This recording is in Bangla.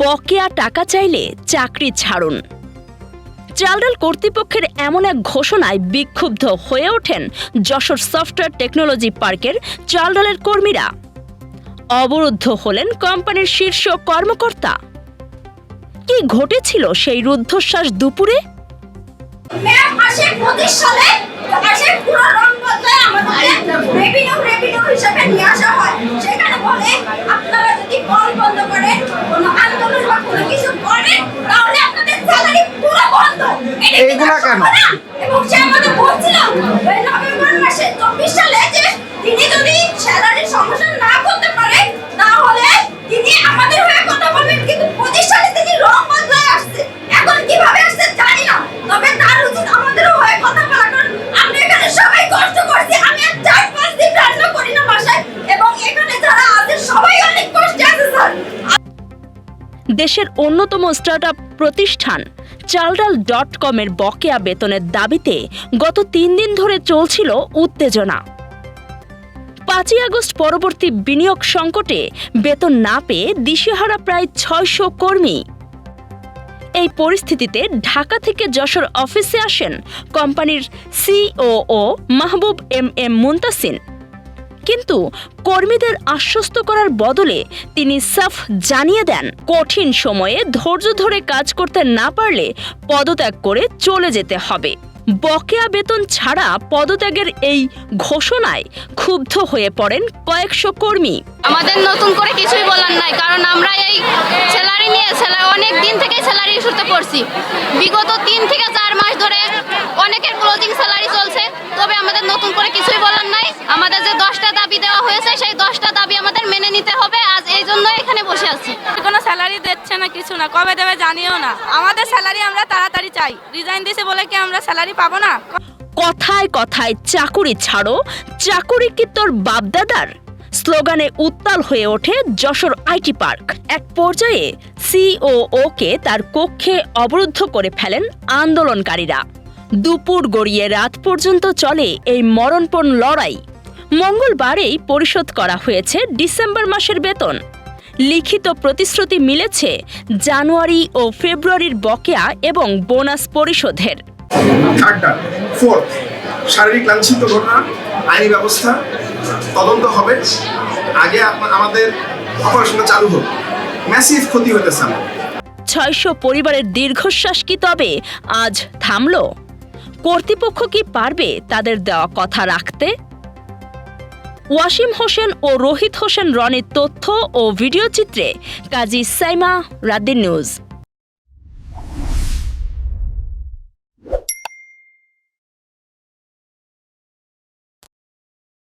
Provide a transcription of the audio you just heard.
বকেয়া টাকা চাইলে চাকরি ছাড়ুন। চালডাল কর্তৃপক্ষের এমন এক ঘোষণায় বিক্ষুব্ধ হয়ে ওঠেন যশোর সফটওয়্যার টেকনোলজি পার্কের চালডালের কর্মীরা। অবরুদ্ধ হলেন কোম্পানির শীর্ষ কর্মকর্তা। কি ঘটেছিল সেই রুদ্ধশ্বাস দুপুরে? এইগুলা কেন? এবং সে আমাদের বলছিল নভেম্বর মাসে 24 সালে যে তিনি যদি স্যালারির সমস্যা না করতে পারে তাহলে তিনি আমাদের হয়ে কথা বলবেন, কিন্তু 25 সালে তিনি রং বদলায় আসছে। এখন কিভাবে আসছে জানি না, তবে তার উচিত আমাদেরও হয়ে কথা বলা, কারণ আমরা এখানে সবাই কষ্ট করছি। আমি আর 4-5 দিন রান্না করি না বাসায়, এবং এখানে যারা আছে সবাই অনেক কষ্টে আছে স্যার। দেশের অন্যতম স্টার্টআপ প্রতিষ্ঠান চালডাল.com-এর বকেয়া বেতনের দাবিতে গত 3 দিন ধরে চলছিল উত্তেজনা। 5 আগস্ট পরবর্তী বিনিয়োগ সংকটে বেতন না পেয়ে দিশেহারা প্রায় 600 কর্মী। এই পরিস্থিতিতে ঢাকা থেকে যশোর অফিসে আসেন কোম্পানির সিওও মাহবুব এম মুনতাসির। কিন্তু কর্মীদের আশ্বস্ত করার বদলে তিনি সাফ জানিয়ে দেন, কঠিন সময়ে ধৈর্য ধরে কাজ করতে না পারলে পদত্যাগ করে চলে যেতে হবে। বকেয়া বেতন ছাড়া পদত্যাগের এই ঘোষণায় ক্ষুব্ধ হয়ে পড়েন কয়েকশো কর্মী। আমাদের নতুন করে কিছুই বলার নাই, কারণ আমরা এই স্যালারি নিয়ে অনেক দিন থেকে স্যালারি ইস্যুতে পড়ছি। বিগত 3 থেকে 4 মাস ধরে অনেকের ক্লোজিং স্যালারি চলছে, তবে আমাদের নতুন করে কিছুই বলার নাই। আমাদের যে 10টা দাবি দেওয়া হয়েছে সেই 10টা দাবি আমাদের মেনে নিতে হবে। আজ এই জন্য এখানে বসে আছি। কোনো স্যালারি দিচ্ছে না, কিছু না, কবে দেবে জানিও না। আমাদের স্যালারি আমরা তাড়াতাড়ি চাই। রিজাইন দিয়েছে বলে কি আমরা স্যালারি পাবো না? কথায় কথায় চাকুরি ছাড়ো, চাকুরি কি তোর বাপদাদার স্লোগানে উত্তাল হয়ে ওঠে যশোর আইটি পার্ক। এক পর্যায়ে সিওওকে তার কক্ষে অবরুদ্ধ করে ফেলেন আন্দোলনকারীরা। দুপুর গড়িয়ে রাত পর্যন্ত চলে এই মরণপণ লড়াই। মঙ্গলবারেই পরিশোধ করা হয়েছে ডিসেম্বর মাসের বেতন। লিখিত প্রতিশ্রুতি মিলেছে জানুয়ারি ও ফেব্রুয়ারির বকেয়া এবং বোনাস পরিশোধের। শারীরিক লাঞ্ছিত ঘটনা, আইনি ব্যবস্থা তদন্ত হবে। আগে আমাদের অপারেশনটা চালু হোক। ম্যাসিভ ক্ষতি হতেছে। 600 পরিবারের দীর্ঘশ্বাস কি তবে আজ থামল? কর্তৃপক্ষ কি পারবে তাদের দেওয়া কথা রাখতে? ওয়াসিম হোসেন ও রোহিত হোসেন রনির তথ্য ও ভিডিও চিত্রে কাজী সাইমা, রাত দিন নিউজ।